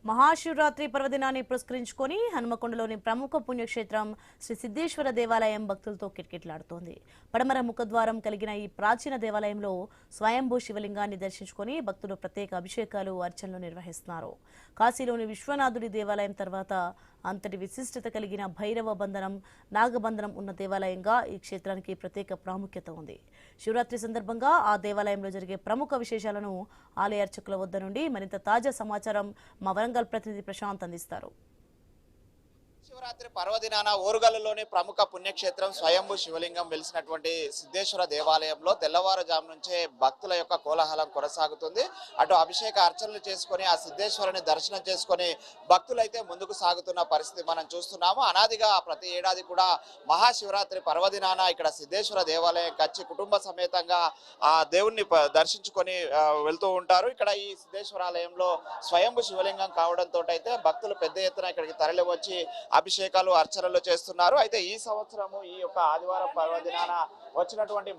మహాశివరాత్రి పర్వదినాన్ని పురస్కరించుకొని హనుమకొండలోని ప్రముఖ పుణ్యక్షేత్రం శ్రీ సిద్ధేశ్వర దేవాలయం భక్తులతో కిటకిటలాడుతోంది. పడమర ముఖద్వారం కలిగిన ఈ ప్రాచీన దేవాలయంలో స్వయంభూ శివలింగాన్ని దర్శించుకొని భక్తులు ప్రత్యేక అభిషేకాలు, అర్చనలు నిర్వహిస్తున్నారు. కాశీలోని విశ్వనాథుడి దేవాలయం తర్వాత అంతటి విశిష్టత కలిగిన భైరవ బంధనం, నాగబంధనం ఉన్న దేవాలయంగా ఈ క్షేత్రానికి ప్రత్యేక ప్రాముఖ్యత ఉంది. శివరాత్రి సందర్భంగా ఆ దేవాలయంలో జరిగే ప్రముఖ విశేషాలను ఆలయ అర్చకుల వద్ద నుండి మరింత తాజా సమాచారం మా వరంగల్ ప్రతినిధి ప్రశాంత్ అందిస్తారు. శివరాత్రి పర్వదినాన ఓరుగల్లులోని ప్రముఖ పుణ్యక్షేత్రం స్వయంభూ శివలింగం వెలిసినటువంటి సిద్ధేశ్వర దేవాలయంలో తెల్లవారుజాము నుంచే భక్తుల యొక్క కోలాహలం కొనసాగుతుంది. అటు అభిషేక అర్చనలు చేసుకొని ఆ సిద్ధేశ్వరుని దర్శనం చేసుకొని భక్తులైతే ముందుకు సాగుతున్న పరిస్థితి మనం చూస్తున్నాము. అనాదిగా ప్రతి ఏడాది కూడా మహాశివరాత్రి పర్వదినాన ఇక్కడ సిద్ధేశ్వర దేవాలయం వచ్చి కుటుంబ సమేతంగా ఆ దేవుణ్ణి దర్శించుకొని వెళ్తూ ఉంటారు. ఇక్కడ ఈ సిద్ధేశ్వరాలయంలో స్వయంభూ శివలింగం కావడంతో అయితే భక్తులు పెద్ద ఎత్తున ఇక్కడికి తరలి వచ్చి అభిషేకాలు, అర్చనలు చేస్తున్నారు. అయితే ఈ సంవత్సరము ఈ యొక్క ఆదివారం పర్వదినాన వచ్చినటువంటి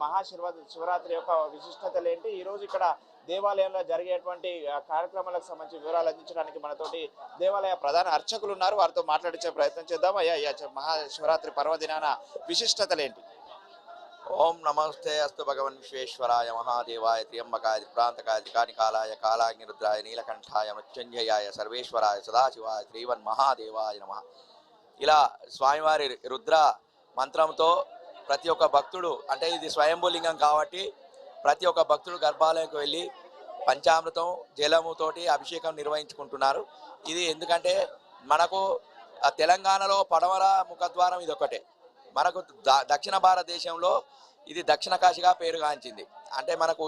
శివరాత్రి యొక్క విశిష్టతలు ఏంటి, ఈ రోజు ఇక్కడ దేవాలయంలో జరిగేటువంటి కార్యక్రమాలకు సంబంధించి వివరాలు అందించడానికి మనతోటి దేవాలయ ప్రధాన అర్చకులు ఉన్నారు. వారితో మాట్లాడించే ప్రయత్నం చేద్దాం. అయ్యా, మహాశివరాత్రి పర్వదినాన విశిష్టతలు ఏంటి? ఓం నమస్తే అస్తు భగవన్ విశ్వేశ్వరాయ మహాదేవాయ త్ర్యంబకాయ త్రిప్రాంతకాయ త్రికానికాలాయ కాలాగ్నిరుద్రాయ నీలకంఠాయ మృత్యుంజయాయ సర్వేశ్వరాయ సదాశివాయ శ్రీవన్ మహాదేవాయ నమః. ఇలా స్వామివారి రుద్ర మంత్రంతో ప్రతి ఒక్క భక్తుడు, అంటే ఇది స్వయంభూలింగం కాబట్టి ప్రతి ఒక్క భక్తుడు గర్భాలయంకి వెళ్ళి పంచామృతం జలముతోటి అభిషేకం నిర్వహించుకుంటున్నారు. ఇది ఎందుకంటే మనకు తెలంగాణలో పడమర ముఖద్వారం ఇది ఒకటే, మనకు దక్షిణ భారతదేశంలో ఇది దక్షిణ కాశీగా పేరుగాంచింది. అంటే మనకు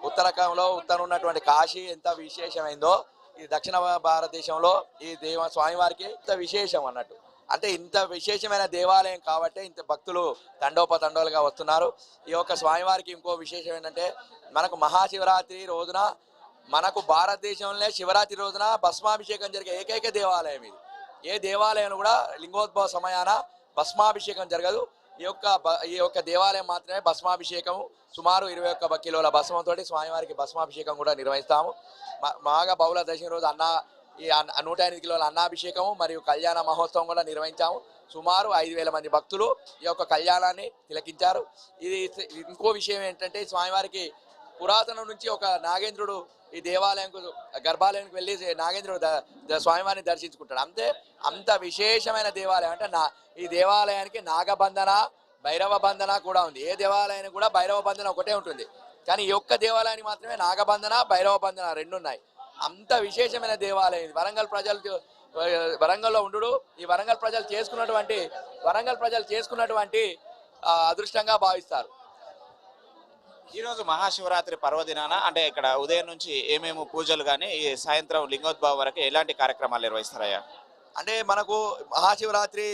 ఉత్తరకంలో ఉన్నటువంటి కాశీ ఎంత విశేషమైందో ఈ దక్షిణ భారతదేశంలో ఈ స్వామివారికి ఇంత విశేషం అన్నట్టు. అంటే ఇంత విశేషమైన దేవాలయం కాబట్టి ఇంత భక్తులు తండోపతండోలుగా వస్తున్నారు. ఈ యొక్క స్వామివారికి ఇంకో విశేషం ఏంటంటే మనకు మహాశివరాత్రి రోజున, మనకు భారతదేశంలోనే శివరాత్రి రోజున భస్మాభిషేకం జరిగే ఏకైక దేవాలయం ఇది. ఏ దేవాలయం కూడా లింగోద్భవ సమయాన భస్మాభిషేకం జరగదు. ఈ యొక్క దేవాలయం మాత్రమే భస్మాభిషేకం, సుమారు 21 కిలోల భస్మంతో స్వామివారికి భస్మాభిషేకం కూడా నిర్వహిస్తాము. మాఘ బహుళ దశమి రోజు 108 కిలోల అన్నాభిషేకము మరియు కళ్యాణ మహోత్సవం కూడా నిర్వహించాము. సుమారు 5,000 మంది భక్తులు ఈ యొక్క కళ్యాణాన్ని తిలకించారు. ఇది ఇంకో విషయం ఏంటంటే స్వామివారికి పురాతనం నుంచి ఒక నాగేంద్రుడు ఈ దేవాలయంకు గర్భాలయానికి వెళ్ళి నాగేంద్రుడు స్వామివారిని దర్శించుకుంటాడు. అంత విశేషమైన దేవాలయం. అంటే ఈ దేవాలయానికి నాగబంధన, భైరవ బంధన కూడా ఉంది. ఏ దేవాలయానికి కూడా భైరవ బంధన ఒకటే ఉంటుంది, కానీ ఈ ఒక్క దేవాలయానికి మాత్రమే నాగబంధన, భైరవ బంధన రెండు ఉన్నాయి. అంత విశేషమైన దేవాలయం ఇది. వరంగల్లో ఉండు ఈ వరంగల్ ప్రజలు చేసుకున్నటువంటి అదృష్టంగా భావిస్తారు. ఈరోజు మహాశివరాత్రి పర్వదినాన అంటే ఇక్కడ ఉదయం నుంచి ఏమేమి పూజలు కానీ సాయంత్రం లింగోద్భవం వరకు ఎలాంటి కార్యక్రమాలు నిర్వహిస్తారయ్యా? అంటే మనకు మహాశివరాత్రి,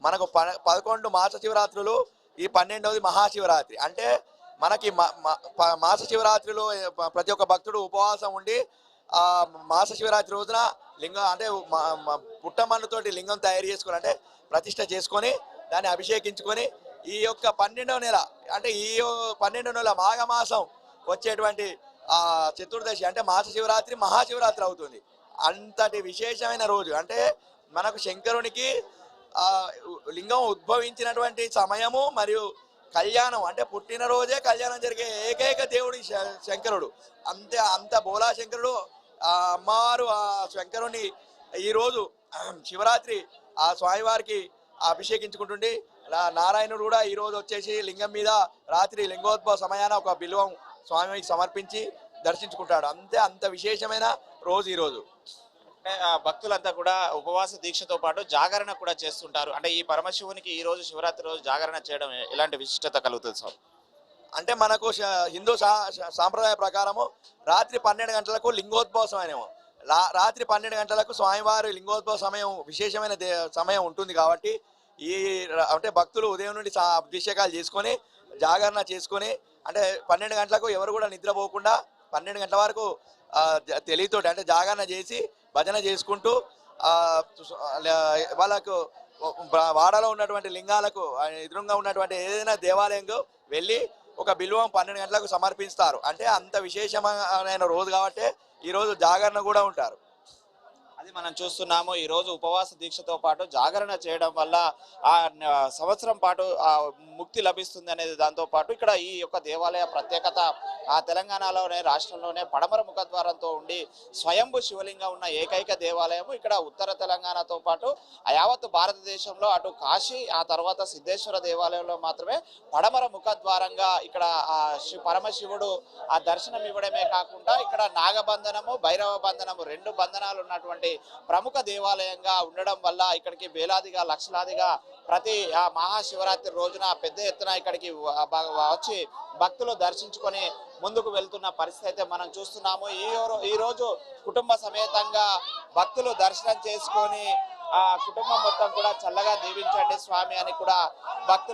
మనకు 11 మాస శివరాత్రులు, ఈ 12వది మహాశివరాత్రి. అంటే మనకి మాస శివరాత్రిలో ప్రతి ఒక్క భక్తుడు ఉపవాసం ఉండి మాస శివరాత్రి రోజున అంటే పుట్టమన్నుతోటి లింగం తయారు చేసుకొని, అంటే ప్రతిష్ట చేసుకొని దాన్ని అభిషేకించుకొని ఈ యొక్క 12వ నెల, అంటే ఈ 12వ నెల మాఘమాసం వచ్చేటువంటి చతుర్దశి అంటే మాస శివరాత్రి మహాశివరాత్రి అవుతుంది. అంతటి విశేషమైన రోజు. అంటే మనకు శంకరునికి లింగం ఉద్భవించినటువంటి సమయము మరియు కళ్యాణం, అంటే పుట్టినరోజే కళ్యాణం జరిగే ఏకైక దేవుడి శంకరుడు. అంత బోలా శంకరుడు. అమ్మవారు ఆ శంకరుని ఈరోజు శివరాత్రి ఆ స్వామివారికి అభిషేకించుకుంటుండి, నారాయణుడు కూడా ఈరోజు వచ్చేసి లింగం మీద రాత్రి లింగోద్భవ సమయాన ఒక బిల్వం స్వామికి సమర్పించి దర్శించుకుంటాడు. అంత విశేషమైన రోజు ఈరోజు. భక్తులంతా కూడా ఉపవాస దీక్షతో పాటు జాగరణ కూడా చేస్తుంటారు. అంటే ఈ పరమశివునికి ఈ రోజు శివరాత్రి రోజు జాగరణ చేయడం ఎలాంటి విశిష్టత కలుగుతుంది సార్? అంటే మనకు హిందూ సాంప్రదాయ ప్రకారము రాత్రి 12 గంటలకు లింగోద్భవ సమయం, రాత్రి 12 గంటలకు స్వామివారి లింగోద్భవ సమయం విశేషమైన సమయం ఉంటుంది. కాబట్టి అంటే భక్తులు ఉదయం నుండి అభిషేకాలు చేసుకొని జాగరణ చేసుకొని, అంటే 12 గంటలకు ఎవరు కూడా నిద్రపోకుండా 12 గంటల వరకు తెలియతోటి అంటే జాగరణ చేసి భజన చేసుకుంటూ వాళ్ళకు వాడలో ఉన్నటువంటి లింగాలకు ఎదురుగా ఉన్నటువంటి ఏదైనా దేవాలయంకు వెళ్ళి ఒక బిల్వం 12 గంటలకు సమర్పిస్తారు. అంటే అంత విశేషమైన రోజు కాబట్టి ఈరోజు జాగరణ కూడా ఉంటారు. అది మనం చూస్తున్నాము ఈ రోజు ఉపవాస దీక్షతో పాటు జాగరణ చేయడం వల్ల సంవత్సరం పాటు ముక్తి లభిస్తుంది అనేది దాంతో పాటు ఇక్కడ ఈ యొక్క దేవాలయ ప్రత్యేకత తెలంగాణలోనే రాష్ట్రంలోనే పడమర ముఖద్వారంతో ఉండి స్వయంభు శివలింగం ఉన్న ఏకైక దేవాలయం ఇక్కడ ఉత్తర తెలంగాణతో పాటు యావత్ భారతదేశంలో అటు కాశీ ఆ తర్వాత సిద్ధేశ్వర దేవాలయంలో మాత్రమే పడమర ముఖద్వారంగా ఇక్కడ పరమశివుడు దర్శనం ఇవ్వడమే కాకుండా ఇక్కడ నాగబంధనము భైరవ బంధనము రెండు బంధనాలు ఉన్నటువంటి ప్రముఖ దేవాలయంగా ఉండడం వల్ల ఇక్కడికి వేలాదిగా లక్షలాదిగా ప్రతి మహాశివరాత్రి రోజున పెద్ద ఎత్తున ఇక్కడికి వచ్చి భక్తులు దర్శించుకొని ముందుకు వెళ్తున్న పరిస్థితి అయితే మనం చూస్తున్నాము. ఈ రోజు కుటుంబ సమేతంగా భక్తులు దర్శనం చేసుకొని కుటుంబం మొత్తం కూడా చల్లగా దీవించండి స్వామి అని కూడా భక్తులు